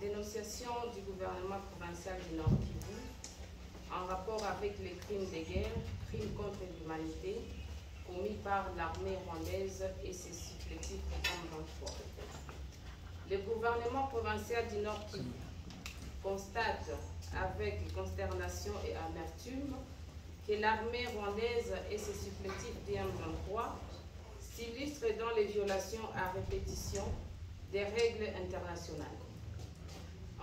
Dénonciation du gouvernement provincial du Nord Kivu en rapport avec les crimes de guerre, crimes contre l'humanité commis par l'armée rwandaise et ses supplétifs M23. Le gouvernement provincial du Nord Kivu constate avec consternation et amertume que l'armée rwandaise et ses supplétifs M23 s'illustrent dans les violations à répétition des règles internationales.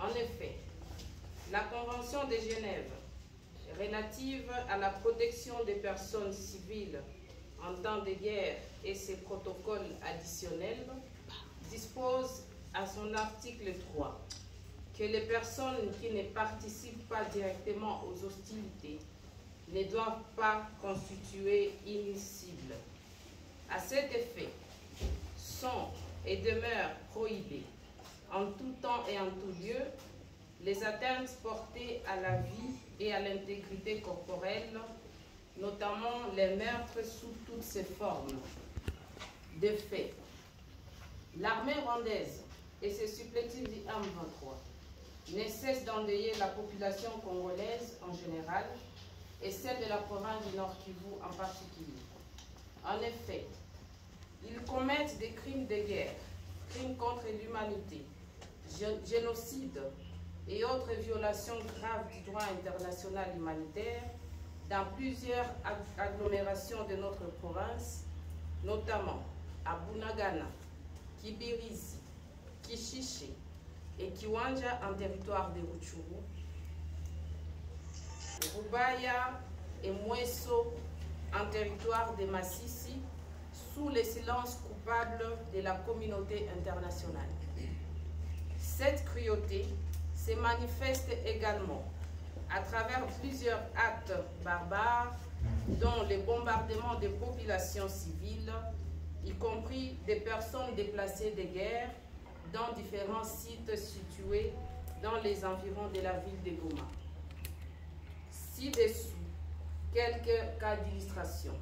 En effet, la Convention de Genève relative à la protection des personnes civiles en temps de guerre et ses protocoles additionnels disposent à son article 3 que les personnes qui ne participent pas directement aux hostilités ne doivent pas constituer une cible. À cet effet, sont et demeurent prohibées en tout temps et en tout lieu les atteintes portées à la vie et à l'intégrité corporelle, notamment les meurtres sous toutes ses formes. De fait, l'armée rwandaise et ses supplétifs du M23 ne cessent d'endeuiller la population congolaise en général et celle de la province du Nord Kivu en particulier. En effet, ils commettent des crimes de guerre, crimes contre l'humanité, génocide et autres violations graves du droit international humanitaire dans plusieurs agglomérations de notre province, notamment à Bunagana, Kibirizi, Kishishi et Kiwanja en territoire de Rutshuru, Rubaya et Mweso en territoire de Masisi, sous le silence coupable de la communauté internationale. Cette cruauté se manifeste également à travers plusieurs actes barbares, dont les bombardements de populations civiles, y compris des personnes déplacées de guerre, dans différents sites situés dans les environs de la ville de Goma. Ci-dessous, quelques cas d'illustration.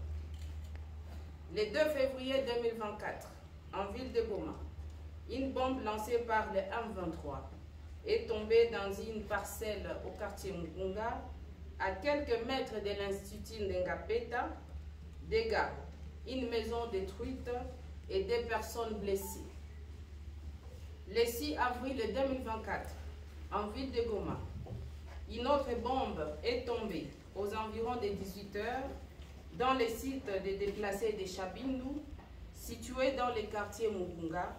Le 2 février 2024, en ville de Goma, une bombe lancée par le M23 est tombée dans une parcelle au quartier Mugunga, à quelques mètres de l'Institut Ndengapeta. Dégâts, une maison détruite et des personnes blessées. Le 6 avril 2024, en ville de Goma, une autre bombe est tombée aux environs de 18 h dans le site des déplacés de Chabindu, situé dans le quartier Mugunga,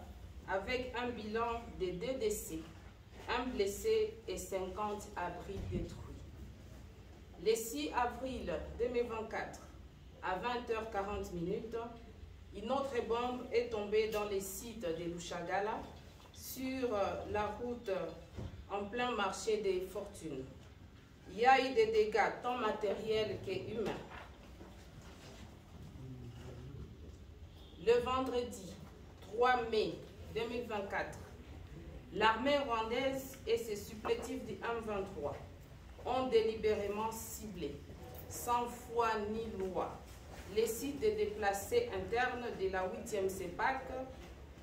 avec un bilan de 2 décès, 1 blessé et 50 abris détruits. Le 6 avril 2024, à 20 h 40, une autre bombe est tombée dans le site de Lushagala, sur la route en plein marché des fortunes. Il y a eu des dégâts tant matériels qu'humains. Le vendredi 3 mai 2024, l'armée rwandaise et ses supplétifs du M23 ont délibérément ciblé, sans foi ni loi, les sites de déplacés internes de la 8e CEPAC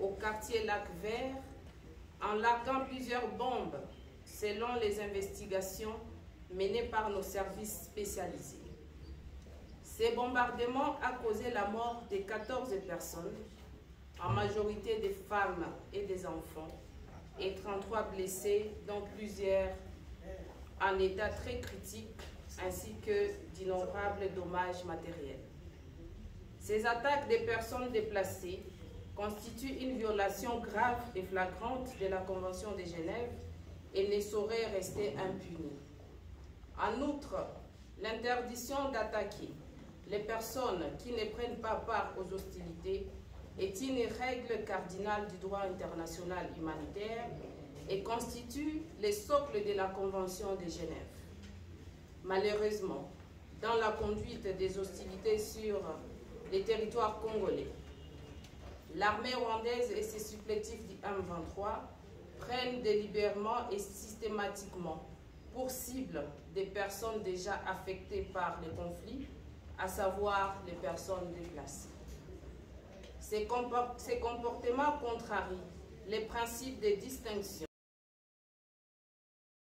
au quartier Lac Vert, en larguant plusieurs bombes selon les investigations menées par nos services spécialisés. Ces bombardements ont causé la mort de 14 personnes, en majorité des femmes et des enfants, et 33 blessés, dont plusieurs en état très critique, ainsi que d'innombrables dommages matériels. Ces attaques des personnes déplacées constituent une violation grave et flagrante de la Convention de Genève et ne saurait rester impunie. En outre, l'interdiction d'attaquer les personnes qui ne prennent pas part aux hostilités est une règle cardinale du droit international humanitaire et constitue le socle de la Convention de Genève. Malheureusement, dans la conduite des hostilités sur les territoires congolais, l'armée rwandaise et ses supplétifs du M23 prennent délibérément et systématiquement pour cible des personnes déjà affectées par les conflits, à savoir les personnes déplacées. Ces comportements contrarient les principes de distinction